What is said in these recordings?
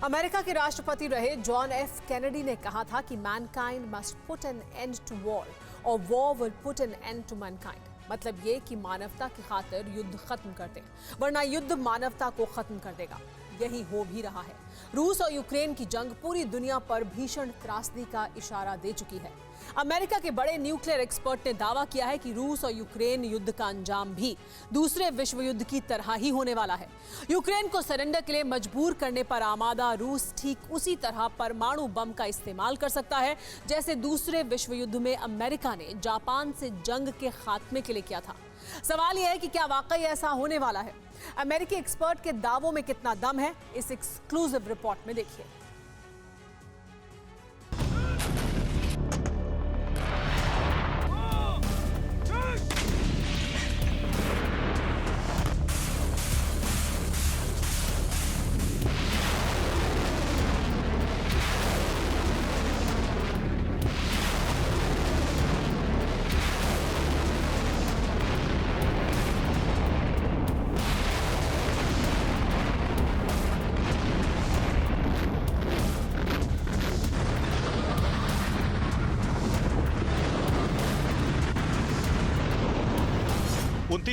America के राष्ट्रपति रहे जॉन एफ कैनेडी ने कहा था कि mankind must put an end to war और war will put an end to mankind. मतलब ये कि मानवता की खातिर युद्ध खत्म कर दे, वरना युद्ध मानवता को खत्म कर देगा। यही हो भी रहा है। रूस और यूक्रेन की जंग पूरी दुनिया पर भीषण त्रासदी का इशारा दे चुकी है। अमेरिका के बड़े न्यूक्लियर एक्सपर्ट ने दावा किया है कि रूस और यूक्रेन युद्ध का अंजाम भी दूसरे विश्व युद्ध की तरह ही होने वाला है। यूक्रेन को सरेंडर के लिए मजबूर करने पर आमादा रूस ठीक उसी तरह परमाणु बम का इस्तेमाल कर सकता है जैसे दूसरे विश्व युद्ध में अमेरिका ने जापान से जंग के खात्मे के लिए किया था। सवाल यह है कि क्या वाकई ऐसा होने वाला है? अमेरिकी एक्सपर्ट के दावों में कितना दम है, इस एक्सक्लूसिव रिपोर्ट में देखिए।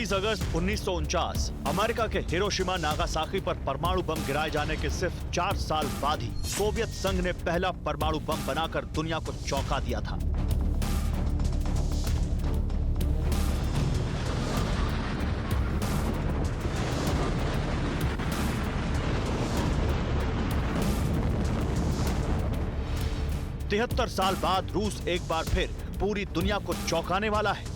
अगस्त 1949 अमेरिका के हिरोशिमा नागासाकी पर परमाणु बम गिराए जाने के सिर्फ 4 साल बाद ही सोवियत संघ ने पहला परमाणु बम बनाकर दुनिया को चौंका दिया था। तिहत्तर साल बाद रूस एक बार फिर पूरी दुनिया को चौंकाने वाला है।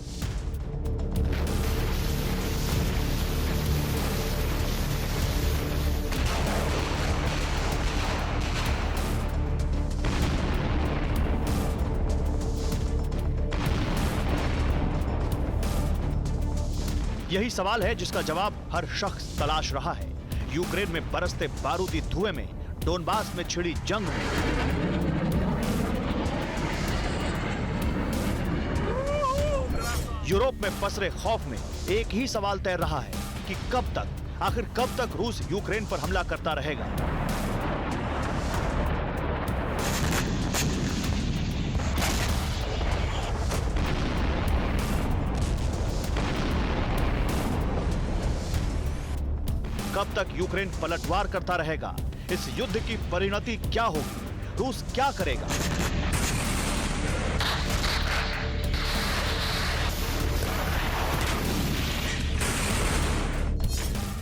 यही सवाल है जिसका जवाब हर शख्स तलाश रहा है। यूक्रेन में बरसते बारूदी धुएं में, डोनबास में छिड़ी जंग में, यूरोप में पसरे खौफ में एक ही सवाल तैर रहा है कि आखिर कब तक रूस यूक्रेन पर हमला करता रहेगा। कब तक यूक्रेन पलटवार करता रहेगा? इस युद्ध की परिणति क्या होगी? रूस क्या करेगा?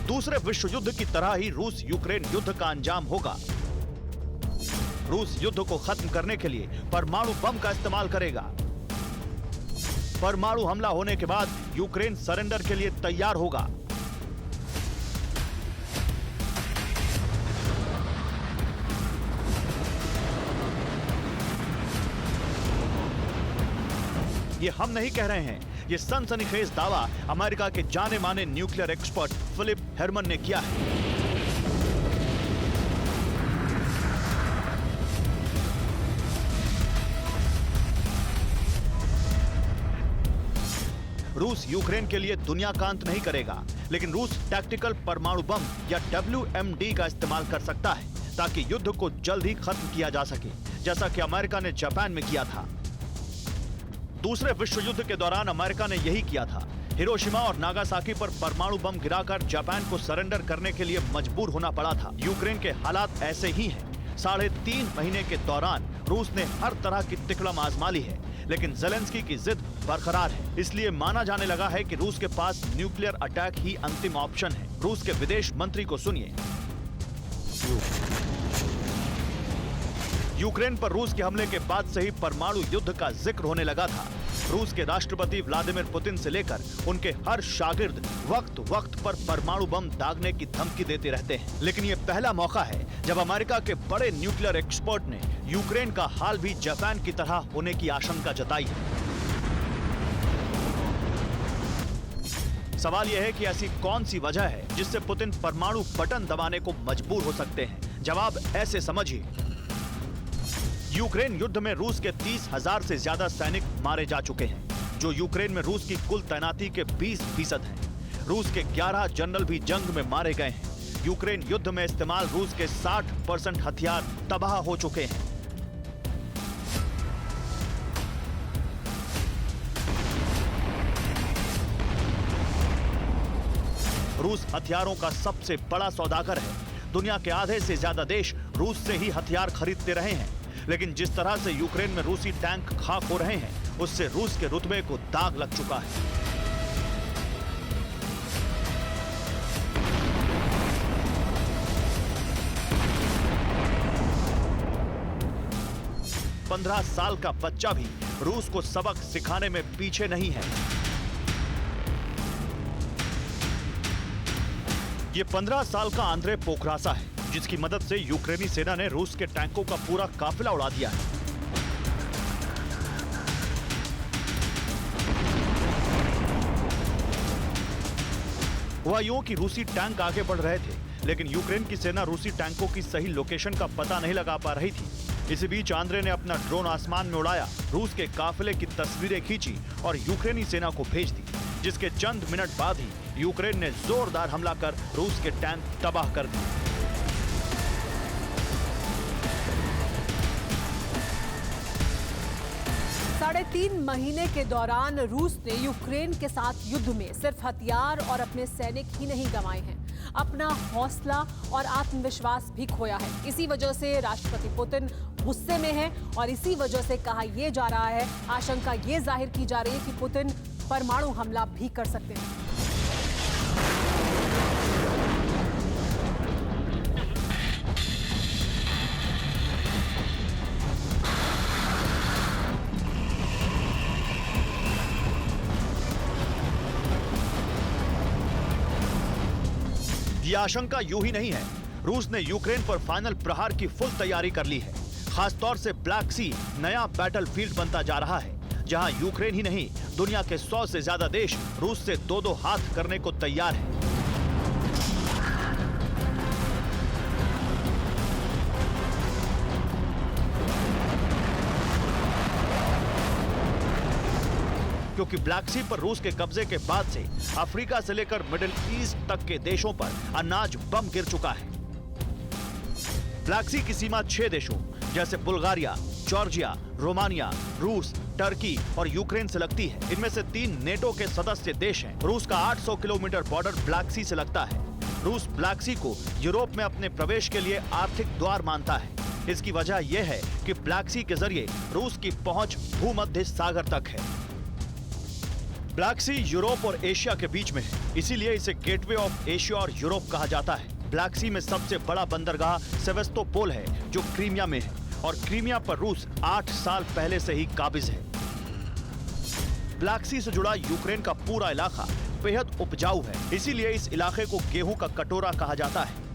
दूसरे विश्व युद्ध की तरह ही रूस यूक्रेन युद्ध का अंजाम होगा। रूस युद्ध को खत्म करने के लिए परमाणु बम का इस्तेमाल करेगा। परमाणु हमला होने के बाद यूक्रेन सरेंडर के लिए तैयार होगा। ये हम नहीं कह रहे हैं, ये सनसनीखेज दावा अमेरिका के जाने माने न्यूक्लियर एक्सपर्ट फिलिप हेरमन ने किया है। रूस यूक्रेन के लिए दुनिया का अंत नहीं करेगा, लेकिन रूस टैक्टिकल परमाणु बम या WMD का इस्तेमाल कर सकता है ताकि युद्ध को जल्द ही खत्म किया जा सके, जैसा कि अमेरिका ने जापान में किया था। दूसरे विश्व युद्ध के दौरान अमेरिका ने यही किया था। हिरोशिमा और नागासाकी पर परमाणु बम गिराकर जापान को सरेंडर करने के लिए मजबूर होना पड़ा था। यूक्रेन के हालात ऐसे ही हैं। 3.5 महीने के दौरान रूस ने हर तरह की तिकड़म आजमा ली है, लेकिन ज़ेलेंस्की की जिद बरकरार है। इसलिए माना जाने लगा है कि रूस के पास न्यूक्लियर अटैक ही अंतिम ऑप्शन है। रूस के विदेश मंत्री को सुनिए। यूक्रेन पर रूस के हमले के बाद से ही परमाणु युद्ध का जिक्र होने लगा था। रूस के राष्ट्रपति व्लादिमीर पुतिन से लेकर उनके हर शागिर्द वक्त वक्त पर परमाणु बम दागने की धमकी देते रहते हैं। लेकिन ये पहला मौका है जब अमेरिका के बड़े न्यूक्लियर एक्सपर्ट ने यूक्रेन का हाल भी जापान की तरह होने की आशंका जताई है। सवाल यह है कि ऐसी कौन सी वजह है जिससे पुतिन परमाणु बटन दबाने को मजबूर हो सकते हैं? जवाब ऐसे समझिए। यूक्रेन युद्ध में रूस के 30,000 से ज्यादा सैनिक मारे जा चुके हैं, जो यूक्रेन में रूस की कुल तैनाती के 20% हैं। रूस के 11 जनरल भी जंग में मारे गए हैं। यूक्रेन युद्ध में इस्तेमाल रूस के 60% हथियार तबाह हो चुके हैं। रूस हथियारों का सबसे बड़ा सौदागर है। दुनिया के आधे से ज्यादा देश रूस से ही हथियार खरीदते रहे हैं, लेकिन जिस तरह से यूक्रेन में रूसी टैंक खाक हो रहे हैं, उससे रूस के रुतबे को दाग लग चुका है। पंद्रह साल का बच्चा भी रूस को सबक सिखाने में पीछे नहीं है। ये 15 साल का आंद्रे पोखरासा है, जिसकी मदद से यूक्रेनी सेना ने रूस के टैंकों का पूरा काफिला उड़ा दिया है। हुआ यूं कि रूसी टैंक आगे बढ़ रहे थे, लेकिन यूक्रेन की सेना रूसी टैंकों की सही लोकेशन का पता नहीं लगा पा रही थी। इसी बीच आंद्रे ने अपना ड्रोन आसमान में उड़ाया, रूस के काफिले की तस्वीरें खींची और यूक्रेनी सेना को भेज दी, जिसके चंद मिनट बाद ही यूक्रेन ने जोरदार हमला कर रूस के टैंक तबाह कर दिए। साढ़े 3 महीने के दौरान रूस ने यूक्रेन के साथ युद्ध में सिर्फ हथियार और अपने सैनिक ही नहीं गंवाए हैं, अपना हौसला और आत्मविश्वास भी खोया है। इसी वजह से राष्ट्रपति पुतिन गुस्से में है और इसी वजह से कहा यह जा रहा है, आशंका ये जाहिर की जा रही है कि पुतिन परमाणु हमला भी कर सकते हैं। यह आशंका यूं ही नहीं है। रूस ने यूक्रेन पर फाइनल प्रहार की फुल तैयारी कर ली है। खासतौर से ब्लैक सी नया बैटलफील्ड बनता जा रहा है, जहां यूक्रेन ही नहीं, दुनिया के 100 से ज्यादा देश रूस से दो हाथ करने को तैयार हैं। क्योंकि ब्लैक सी पर रूस के कब्जे के बाद से अफ्रीका से लेकर मिडिल ईस्ट तक के देशों पर अनाज बम गिर चुका है। ब्लैक सी की सीमा 6 देशों जैसे बुल्गारिया, जॉर्जिया, रोमानिया, रूस, टर्की और यूक्रेन से लगती है। इनमें से 3 नेटो के सदस्य देश हैं। रूस का 800 किलोमीटर बॉर्डर ब्लैक सी से लगता है। रूस ब्लैक सी को यूरोप में अपने प्रवेश के लिए आर्थिक द्वार मानता है। इसकी वजह यह है कि ब्लैक सी के जरिए रूस की पहुंच भूमध्य सागर तक है। ब्लैक सी यूरोप और एशिया के बीच में है, इसीलिए इसे गेटवे ऑफ एशिया और यूरोप कहा जाता है। ब्लैक सी में सबसे बड़ा बंदरगाह सेवेस्तोपोल है, जो क्रीमिया में है, और क्रीमिया पर रूस 8 साल पहले से ही काबिज है। ब्लैक सी से जुड़ा यूक्रेन का पूरा इलाका बेहद उपजाऊ है, इसीलिए इस इलाके को गेहूं का कटोरा कहा जाता है।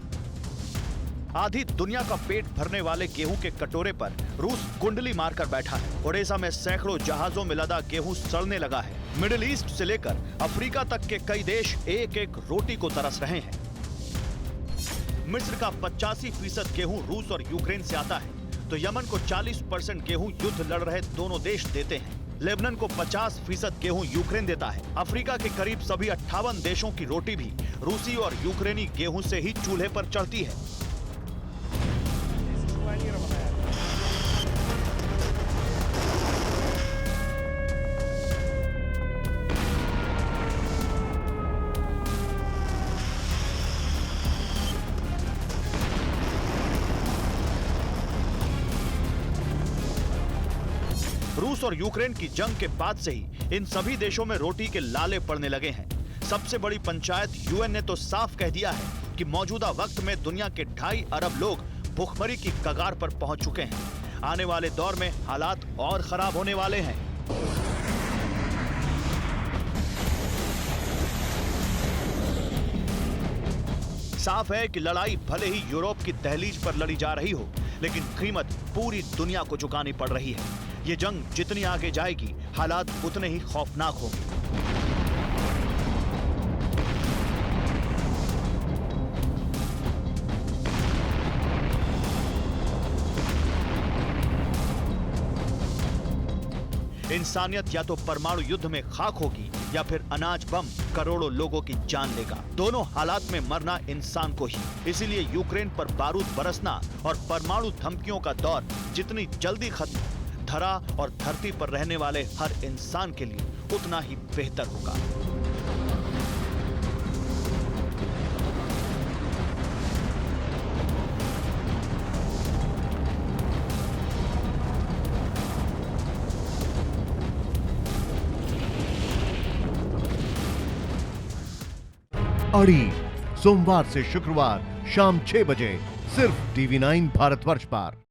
आधी दुनिया का पेट भरने वाले गेहूं के कटोरे पर रूस कुंडली मारकर बैठा है। ओडेसा में सैकड़ों जहाजों में लदा गेहूं सड़ने लगा है। मिडिल ईस्ट से लेकर अफ्रीका तक के कई देश एक एक रोटी को तरस रहे हैं। मिस्र का 85% गेहूं रूस और यूक्रेन से आता है, तो यमन को 40% गेहूं युद्ध लड़ रहे दोनों देश देते हैं। लेबनान को 50% गेहूं यूक्रेन देता है। अफ्रीका के करीब सभी 58 देशों की रोटी भी रूसी और यूक्रेनी गेहूं से ही चूल्हे पर चढ़ती है। रूस और यूक्रेन की जंग के बाद से ही इन सभी देशों में रोटी के लाले पड़ने लगे हैं। सबसे बड़ी पंचायत यूएन ने तो साफ कह दिया है कि मौजूदा वक्त में दुनिया के 2.5 अरब लोग भुखमरी की कगार पर पहुंच चुके हैं। आने वाले दौर में हालात और खराब होने वाले हैं। साफ है कि लड़ाई भले ही यूरोप की दहलीज पर लड़ी जा रही हो, लेकिन कीमत पूरी दुनिया को चुकानी पड़ रही है। ये जंग जितनी आगे जाएगी, हालात उतने ही खौफनाक होंगे। इंसानियत या तो परमाणु युद्ध में खाक होगी या फिर अनाज बम करोड़ों लोगों की जान लेगा। दोनों हालात में मरना इंसान को ही। इसीलिए यूक्रेन पर बारूद बरसना और परमाणु धमकियों का दौर जितनी जल्दी खत्म, धरा और धरती पर रहने वाले हर इंसान के लिए उतना ही बेहतर होगा। अड़ी सोमवार से शुक्रवार शाम 6 बजे सिर्फ TV9 भारतवर्ष पर।